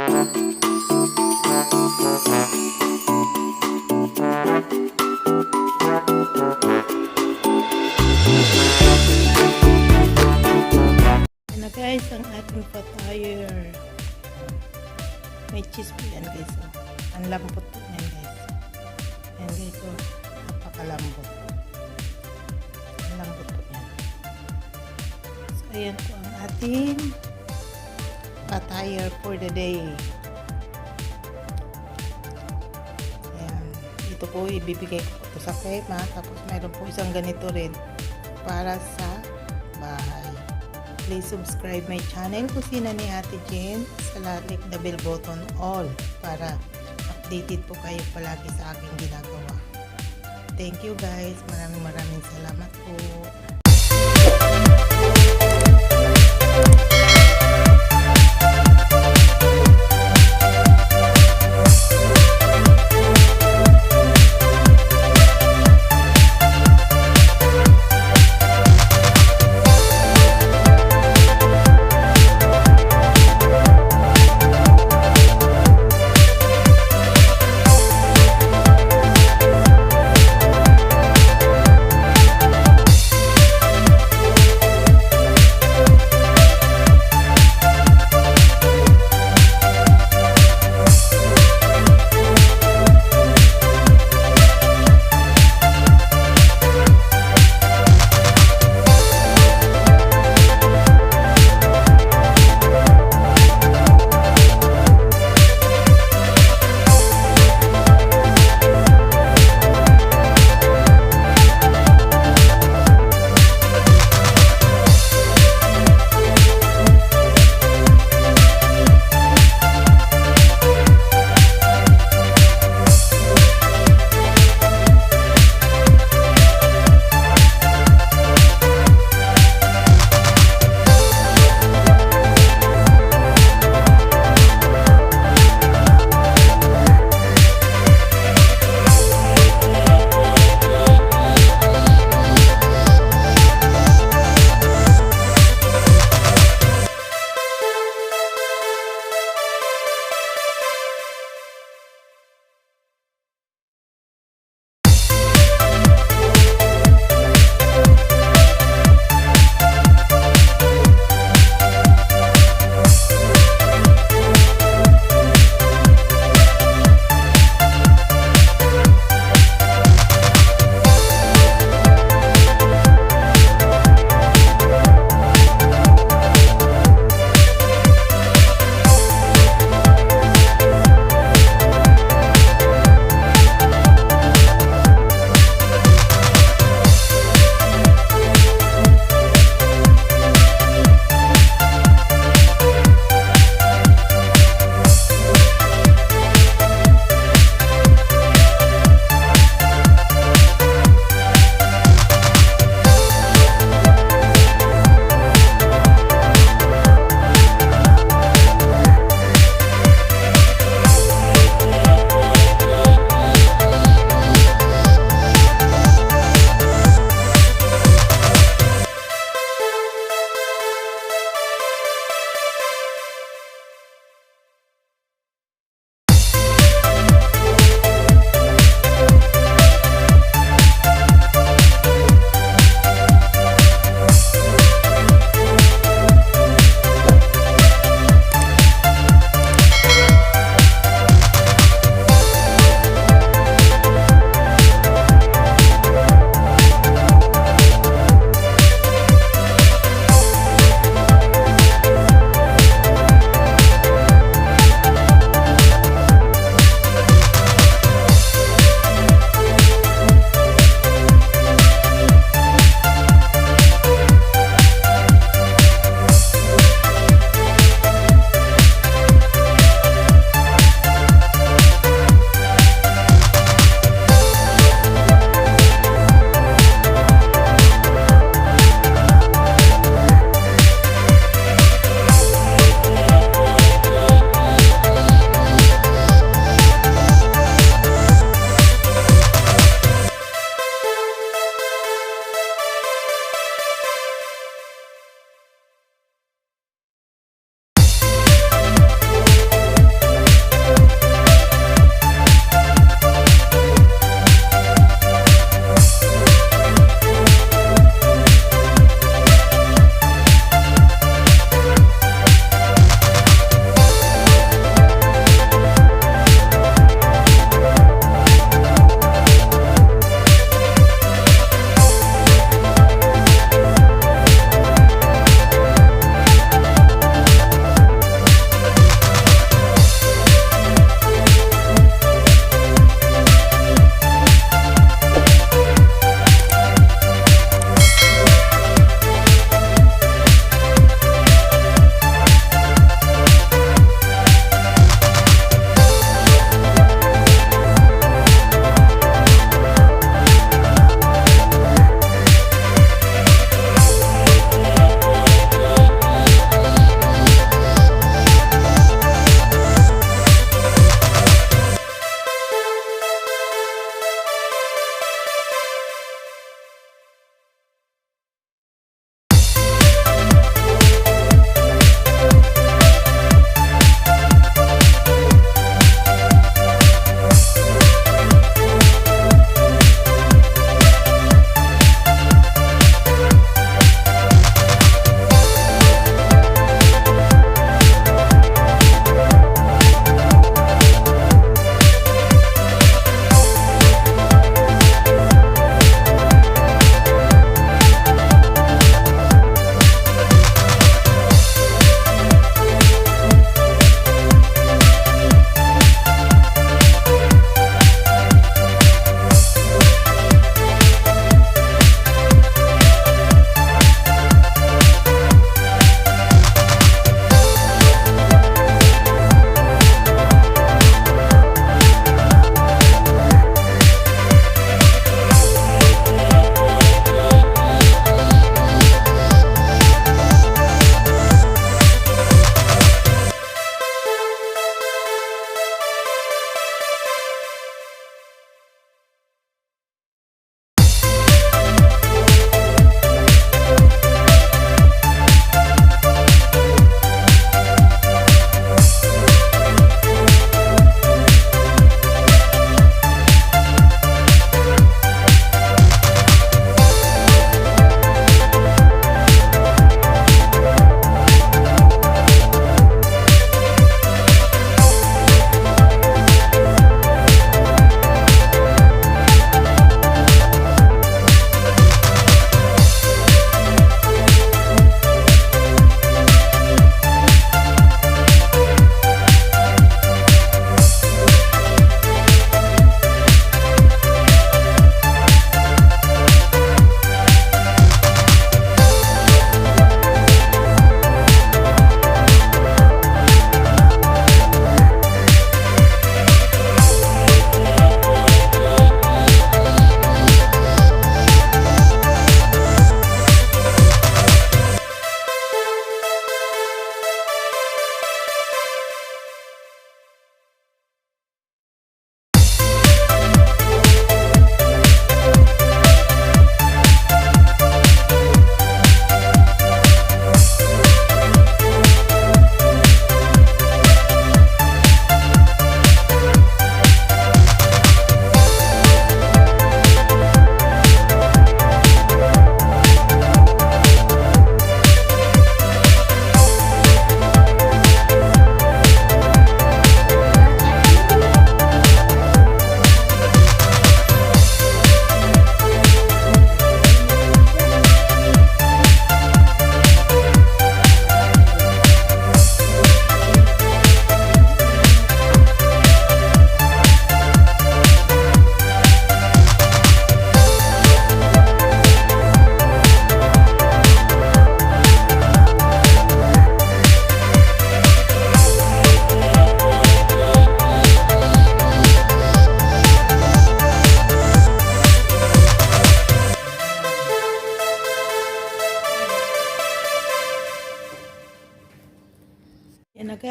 Yan na guys, ang ating pataier. May cheese po yan guys. Oh. Ang lambot po yan guys. Yan guys, oh. Napakalambot. Ang lambot po yan. So ayan po ang ating pataier for the day. Ayan. Ito po ibibigay ko po sa Kema. Tapos mayroon po isang ganito rin para sa bahay. Please subscribe my channel, Kusina ni Ate Jen. Sa lahat, click the bell button all para updated po kayo palagi sa aking ginagawa. Thank you guys. Maraming salamat po.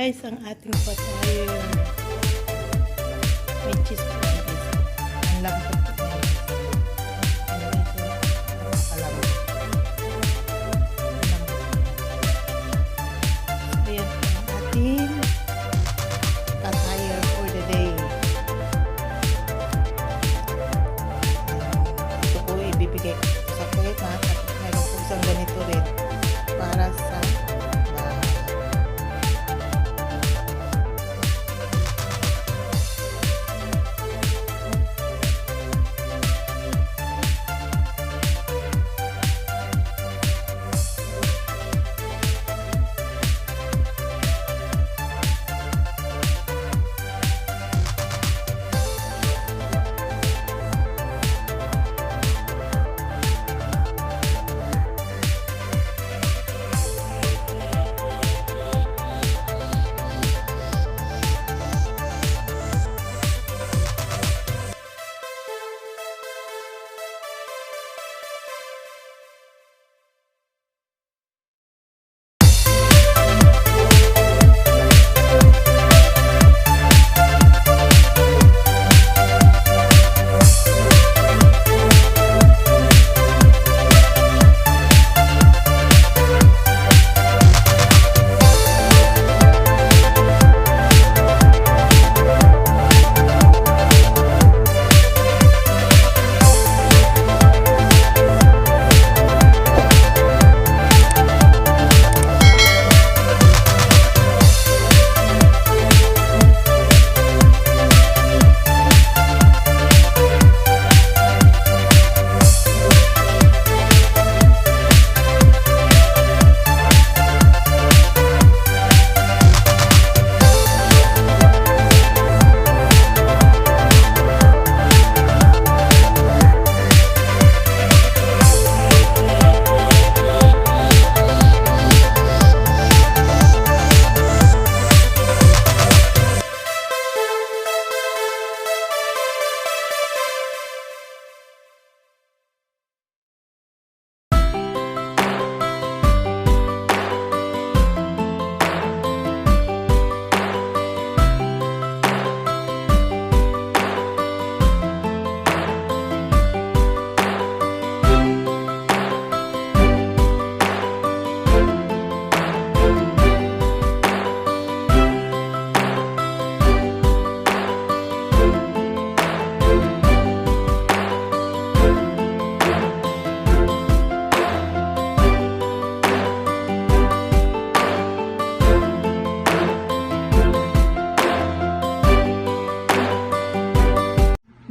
guys ang ating pataier. May cheese po guys. Ang lambot po guys. Ayan ito. Napakalambot. Ayan po ang ating pataier for the day. Ito po ibibigay ko sa kuweba. Tapos meron po isang ganito rin para sa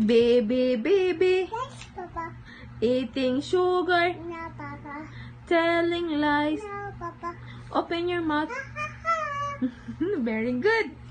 Baby, Yes, Papa. eating sugar, No, Papa. telling lies. No, Papa. Open your mouth. Very good.